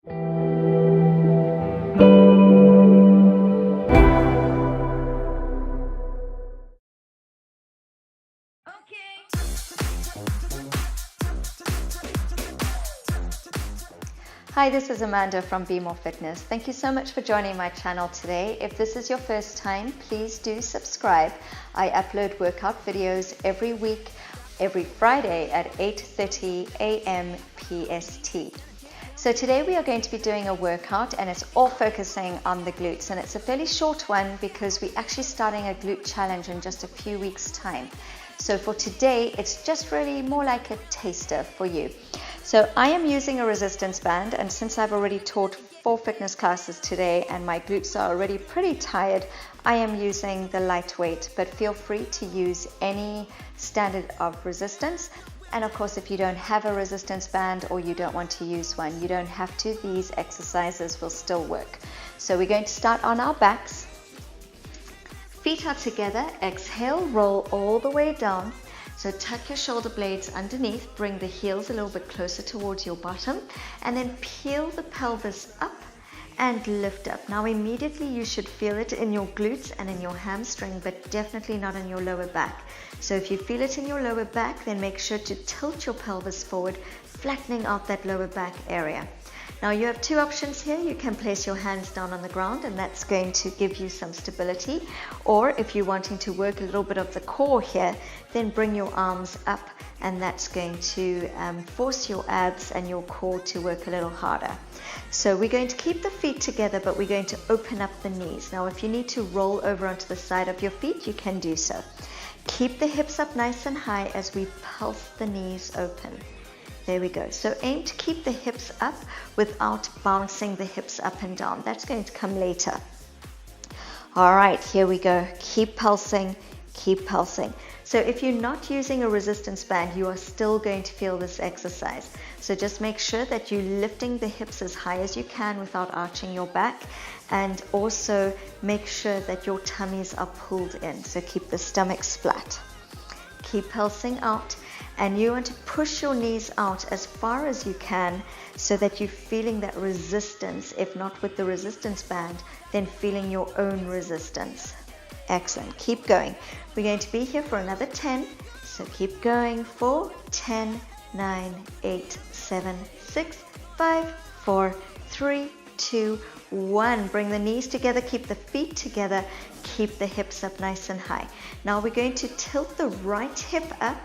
Hi, this is Amanda from Bmore Fitness. Thank you so much for joining my channel today. If this is your first time, please do subscribe. I upload workout videos every week, every Friday at 8:30 a.m. PST. So today we are going to be doing a workout and it's all focusing on the glutes, and it's a fairly short one because we're actually starting a glute challenge in just a few weeks' time. So for today, it's just really more like a taster for you. So I am using a resistance band, and since I've already taught 4 fitness classes today and my glutes are already pretty tired, I am using the lightweight, but feel free to use any standard of resistance. And of course, if you don't have a resistance band or you don't want to use one, you don't have to. These exercises will still work. So we're going to start on our backs. Feet are together. Exhale, roll all the way down. So tuck your shoulder blades underneath, bring the heels a little bit closer towards your bottom, and then peel the pelvis up and lift up. Now immediately you should feel it in your glutes and in your hamstring, but definitely not in your lower back. So if you feel it in your lower back, then make sure to tilt your pelvis forward, flattening out that lower back area. Now you have 2 options here. You can place your hands down on the ground and that's going to give you some stability. Or if you're wanting to work a little bit of the core here, then bring your arms up and that's going to force your abs and your core to work a little harder. So we're going to keep the feet together, but we're going to open up the knees. Now if you need to roll over onto the side of your feet, you can do so. Keep the hips up nice and high as we pulse the knees open. There we go. So aim to keep the hips up without bouncing the hips up and down. That's going to come later. All right, here we go. Keep pulsing, keep pulsing. So if you're not using a resistance band, you are still going to feel this exercise. So just make sure that you're lifting the hips as high as you can without arching your back. And also make sure that your tummies are pulled in. So keep the stomachs flat. Keep pulsing out. And you want to push your knees out as far as you can so that you're feeling that resistance. If not with the resistance band, then feeling your own resistance. Excellent. Keep going. We're going to be here for another 10. So keep going for 10, 9, 8, 7, 6, 5, 4, 3, 2, 1. Bring the knees together. Keep the feet together. Keep the hips up nice and high. Now we're going to tilt the right hip up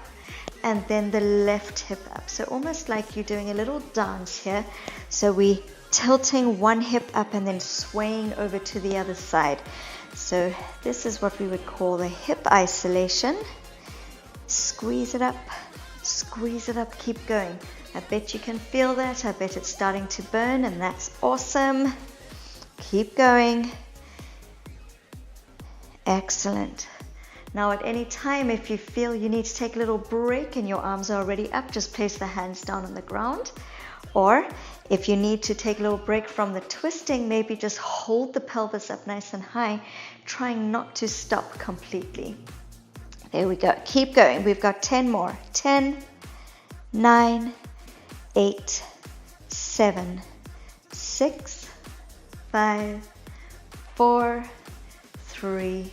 and then the left hip up. So almost like you're doing a little dance here. So we tilting one hip up and then swaying over to the other side. So this is what we would call the hip isolation. Squeeze it up, keep going. I bet you can feel that. I bet it's starting to burn, and that's awesome. Keep going. Excellent. Now at any time, if you feel you need to take a little break and your arms are already up, just place the hands down on the ground. Or if you need to take a little break from the twisting, maybe just hold the pelvis up nice and high, trying not to stop completely. There we go. Keep going. We've got 10 more. 10, 9, 8, 7, 6, 5, 4, 3,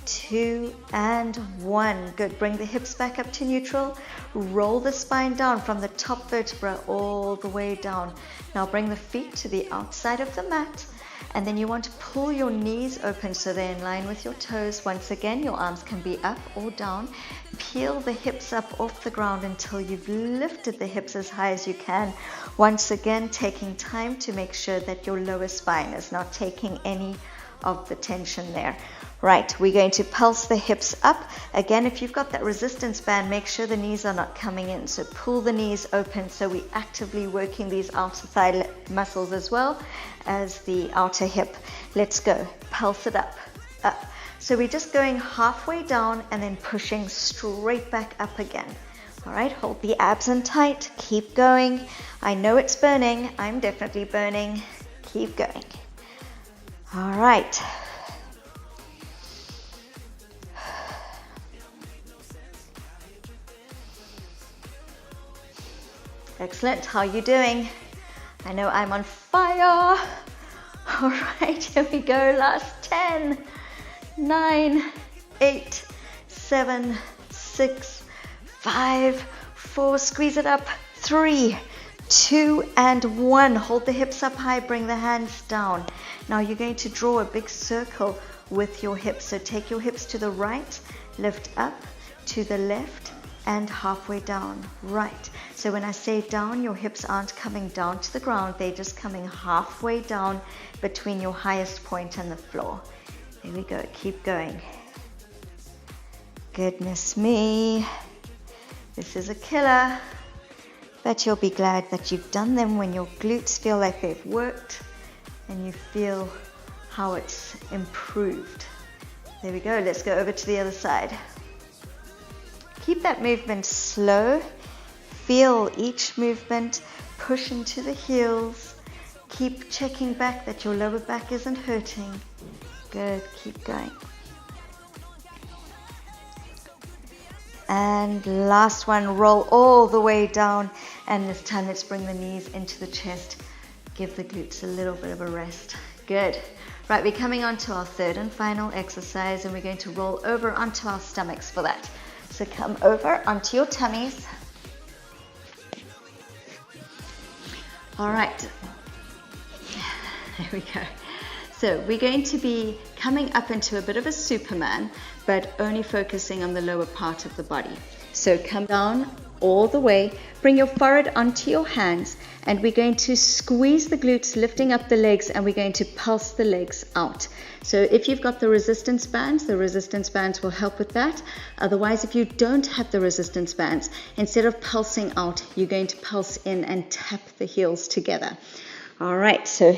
2 and 1. Good. Bring the hips back up to neutral. Roll the spine down from the top vertebra all the way down. Now bring the feet to the outside of the mat, and then you want to pull your knees open so they're in line with your toes. Once again, your arms can be up or down. Peel the hips up off the ground until you've lifted the hips as high as you can. Once again, taking time to make sure that your lower spine is not taking any of the tension there. Right, we're going to pulse the hips up. Again, if you've got that resistance band, make sure the knees are not coming in. So pull the knees open, so we're actively working these outer thigh muscles as well as the outer hip. Let's go. Pulse it up, up. So we're just going halfway down and then pushing straight back up again. All right, hold the abs in tight. Keep going. I know it's burning. I'm definitely burning. Keep going. All right. Excellent. How are you doing? I know I'm on fire. All right, here we go. Last 10, 9, 8, 7, 6, 5, 4. Squeeze it up. 3, 2, and 1. Hold the hips up high. Bring the hands down. Now you're going to draw a big circle with your hips. So take your hips to the right, lift up, to the left, and halfway down. Right. So when I say down, your hips aren't coming down to the ground. They're just coming halfway down between your highest point and the floor. There we go. Keep going. Goodness me. This is a killer. But you'll be glad that you've done them when your glutes feel like they've worked and you feel how it's improved. There we go. Let's go over to the other side. Keep that movement slow. Feel each movement. Push into the heels. Keep checking back that your lower back isn't hurting. Good. Keep going. And last one, roll all the way down. And this time, let's bring the knees into the chest. Give the glutes a little bit of a rest. Good. Right, we're coming on to our third and final exercise, and we're going to roll over onto our stomachs for that. So come over onto your tummies. All right. There we go. So we're going to be coming up into a bit of a Superman, but only focusing on the lower part of the body. So come down all the way, bring your forehead onto your hands, and we're going to squeeze the glutes, lifting up the legs, and we're going to pulse the legs out. So if you've got the resistance bands will help with that. Otherwise, if you don't have the resistance bands, instead of pulsing out, you're going to pulse in and tap the heels together. All right, so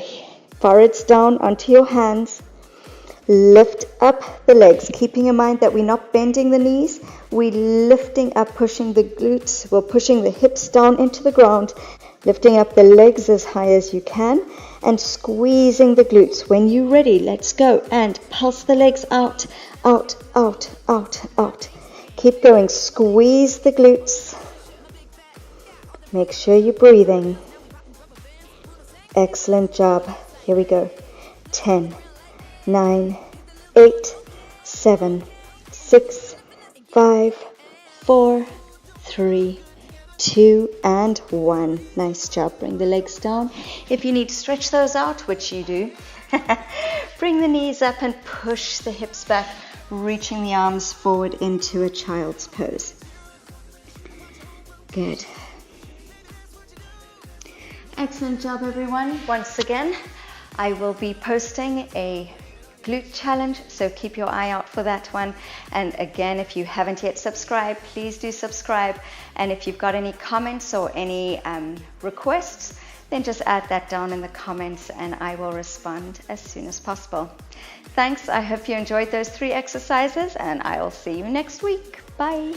foreheads down onto your hands. Lift up the legs, keeping in mind that we're not bending the knees. We're lifting up, pushing the glutes. We're pushing the hips down into the ground, lifting up the legs as high as you can, and squeezing the glutes. When you're ready, let's go. And pulse the legs out, out, out, out, out. Keep going. Squeeze the glutes. Make sure you're breathing. Excellent job. Here we go. 10, 9, 8, 7, 6, 5, 4, 3, 2, and 1. Nice job. Bring the legs down. If you need to stretch those out, which you do, bring the knees up and push the hips back, reaching the arms forward into a child's pose. Good. Excellent job, everyone. Once again, I will be posting a glute challenge, so keep your eye out for that one. And again, if you haven't yet subscribed, please do subscribe. And if you've got any comments or any requests, then just add that down in the comments and I will respond as soon as possible. Thanks. I hope you enjoyed those 3 exercises, and I will see you next week. Bye.